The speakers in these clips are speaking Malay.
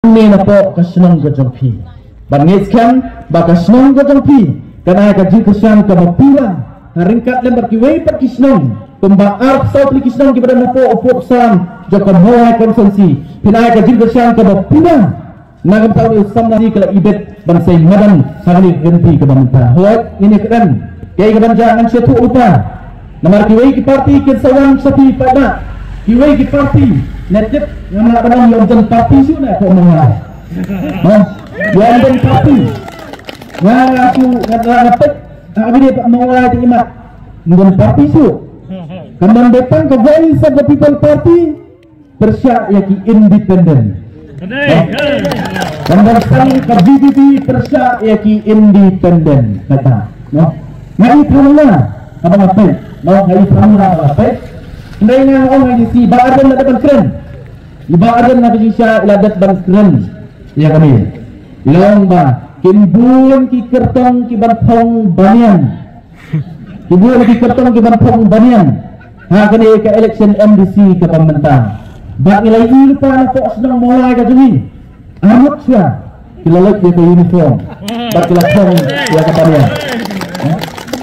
Ni na po kasunong gajongpi. Bangit kan baka sunong gajongpi. Karena kaji kesan kemampuan haringkat lembar kiwai per kisnong. Tumba arp sau pli kisnong kepada na po opok sam joko moai konsensi. Pinai kaji kesan kemampuan. Nagam tahu samnasi kala ibet bansai madan sangli genti kemampuan. Hoat ini kan. Kaya kebanjangan syatu upa. Namar kiwai ki parti kinsawan sapi pada. Kiwai ki parti. Netip yang nak London Party su nak kau mengai. London Party. Yang aku dapat aku dia tak mengai terima London Party su. Kembang datang ke Voice of the People Party persyak yaki independent. Kembang datang ke BBP persyak yaki independent kata. No. Ngai pramana abang apa? No, ngai pramana apa? Ndai nang orang di si badan ada keren. Ibadan na siya iladat bangkren. Ya kami. Ilong ba kinbun ki kertong ki banpong banyan. Kinbun ki kertong ki banpong banyan. Ha kani ka election MDC ka pamenta. Ba ilay ilpa na po asnang mulai ka jumi. Amot siya. Kilalak dia ke uniform. Ba kilapong ya ka banyan.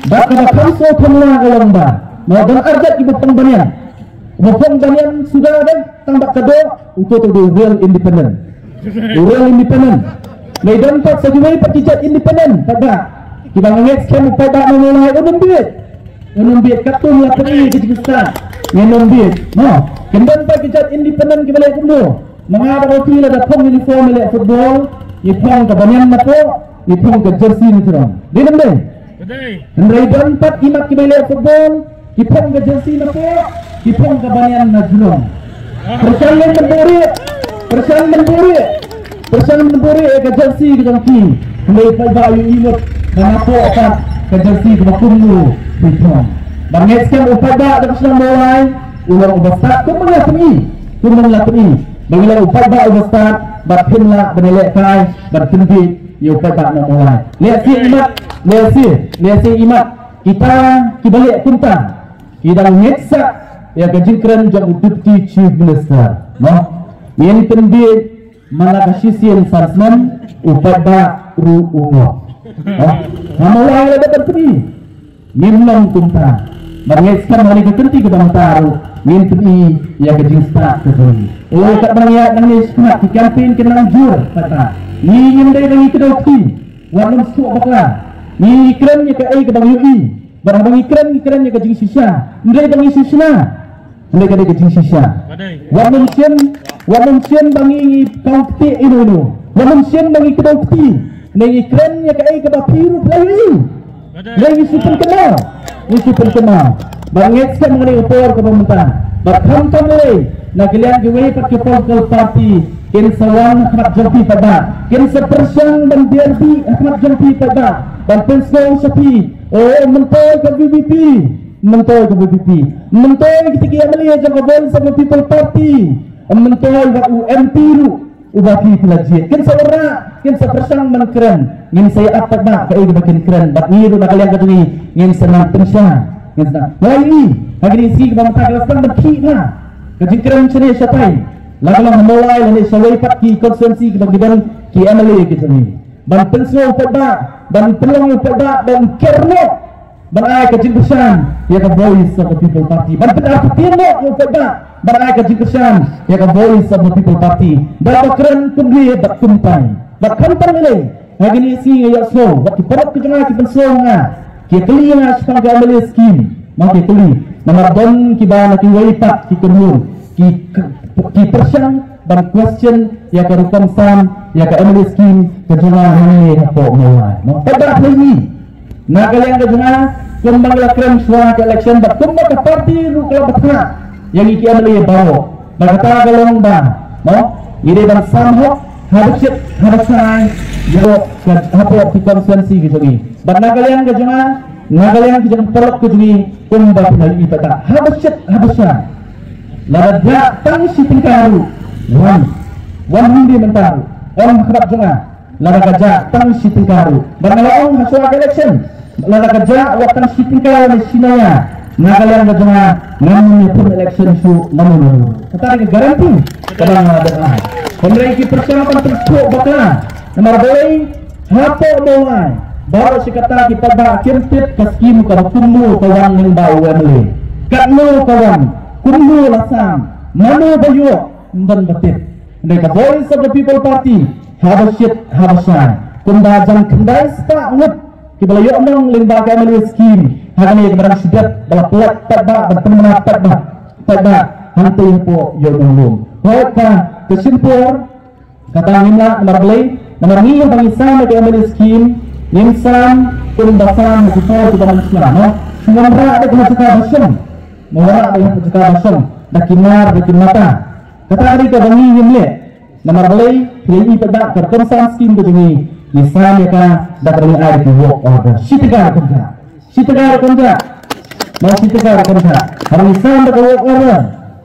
Ba ka kanso pamla kalong ba. Mau dan arjat ki banpong banyan. Mufong banyan sudah ada tambah kedua untuk the real independent. Real independent. Medan tak sejuai pakijat independent. Pada kita ngets kamu pada memulai unum biat katung la peri kecil-kecil. Unum biat. No. Kendan pakijat independent kita lihat dulu. Mengada waktu ada pom uniform lihat football. Ipong ke banyan napo. Ipong ke jersey ni terang. Di nampak. Medan tak imat kita lihat football. Ipong ke jersey napo. Ipong ke banyan na julong. Persaingan memburi ke jersey ke jangki. Mulai bayu imut manapo akan ke jersey ke makumlu ipong. Bangetskan upada dan senang mulai ulang ubastat kumanglah temi. Bagilah upada ubastat bathinlah benelek kai batinbi ya upada nak mulai. Lihat si imat kita kibalik kuntang. Kita ngeksa ya kejengkeran jang deputy chief minister. No, yang pendek mana kasisian sarsman upada ruuno. Namawai ada berteri. Memang kumpang. Mengeskan hari ketentu ke taru. Mimpi ya kejengsta kedui. Oh tak banyak nangis nak di kampin kenang jur kata. Ni yang dari lagi kedokti. Walau suak bakla. Ni ikran ya ke bang UI. Barang ikran ya kejeng sisa. Ndai bang sisa. Mereka ada kecil sisa. Wamunsian bangi kaukti inu. Wamunsian bangi kaukti. Nengi kerennya kai ke bapiru lagi super kenal. Bangetskan mengenai upor ke pemerintahan. Berkamkan mulai. Nak kalian gue pakai political party. Kin sawang Ahmad Jampi pada. Kin sepersiang dan DRB Ahmad Jampi pada. Dan pensau sapi. Oh mentol ke BBP. Mentol ketika ia melihat jangka Voice of the People Party. Mentol ke UMP lu ubati pelajit. Kan seorang, kan sepersang mengkeren. Ngin saya apa nak kai makin keren. Bak ni lu nak kalian katui ngin senang pensang. Ngin senang. Lagi hari ini si bang tak kelaskan berki lah. Kajin keren sini siapa? Lalu mulai lalu sawai pat ki konsensi kita gidan ki MLA kita ni. Ban pensau pada, ban peluang pada, ban kerno. Berai kecil kesan ya ke Voice of the People Party. Benar tembok yang pada berai kecil kesan ya ke Voice of the People Party. Berapa keren kumri bak kumpai. Bak kampan ni. Hari ni si ya so. Bak kiparat ke jemaah kipensong ah. Ki keli na sepang gamel skim. Mau ki keli. Nomor don ki ba nak waipat ki kurmur. Ki persang dan question ya ke rukam sam ya ke ML skim ke jemaah ni apa mulai. No pada lagi. Nak kalian ke jemaah kembanglah keren suara ke election bat kembang ke parti ru kalau betah yang iki amli bawa berkata galong bang no ide bang samho harusai yo hapo di konsensi gitu ni bat nak kalian ke jemaah pelok ke jui kembang na ibata habisya lada tang si tingkaru wan hindi mentaru orang kerap jemaah lada kaja tang si tingkaru baranglaong suara election lada kerja waktu siting kala ni sinaya Nagalang na mga namun yung election su namun. Katari garanti. Kadang Pemiliki persiapan terpuk bakal nomor boleh hapo doai baru si kata kita bak kirtit kaskim kalau kummu kawan yang bau emli katmu kawan kummu lasam manu bayu dan batit mereka voice of the people party have a shit have a shine kunda jang kendai spa ngut kibala yo nong limbaga emli skim hagani kebarang sidat bala pelat tabak berteman tabak hantu po yo nong hoka kesimpur kata ngimla nomor boleh nomor ni yang bangisan dari emli skim Nimsan kumbasan kita manusia, no? Semua ada kena cakap basem, mewara ada yang cakap basem, dakinar mata. Kata hari kita bangi nimle, nama balai pilih pada kertas skim begini, misalnya kan dapat air di work order. Sitagar kerja, mau sitagar kerja. Hari misal dapat work order,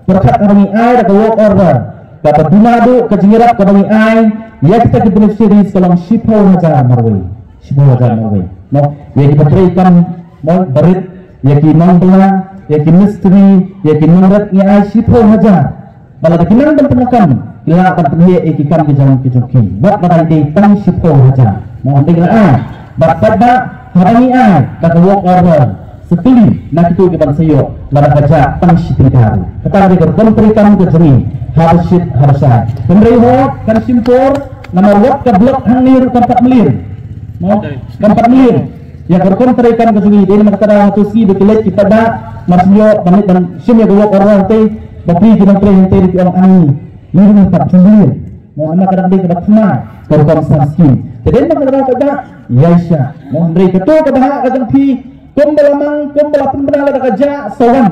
berkat hari air dapat work order. Dapat dunadu kejingirat ke bangi air, ya kita beneficiaries kalau shipau hajar marway. Semua jalan no, yang diberikan mau berit, yang dimangla, yang misteri, yang mengerat ni asyipul hajar. Malah dikenal dan penekan, ila akan terlihat ikan di jalan kejoki. Buat barang di tang syipul hajar. Mau ambil bapak hari ini dah walk order. Sekali nak itu kita sayo, lara hajar tang syipikar. Kata dia berkontrikan ke jeni, harus harusah. Pemberi hok kan simpur, nama walk ke blok hangir tempat melir. Tempat milir yang berkontrikan ke sungai ini mengatakan tu si bekilat kita dah masih banyak dan semua dua orang tu bagi kita yang di orang ani ini tak sendiri mau anak kadang dia dapat semua berkonsen skin jadi mengatakan kita yaisha mau beri ketua kebahagiaan pi kumbalamang kumbala pembela kerja sawan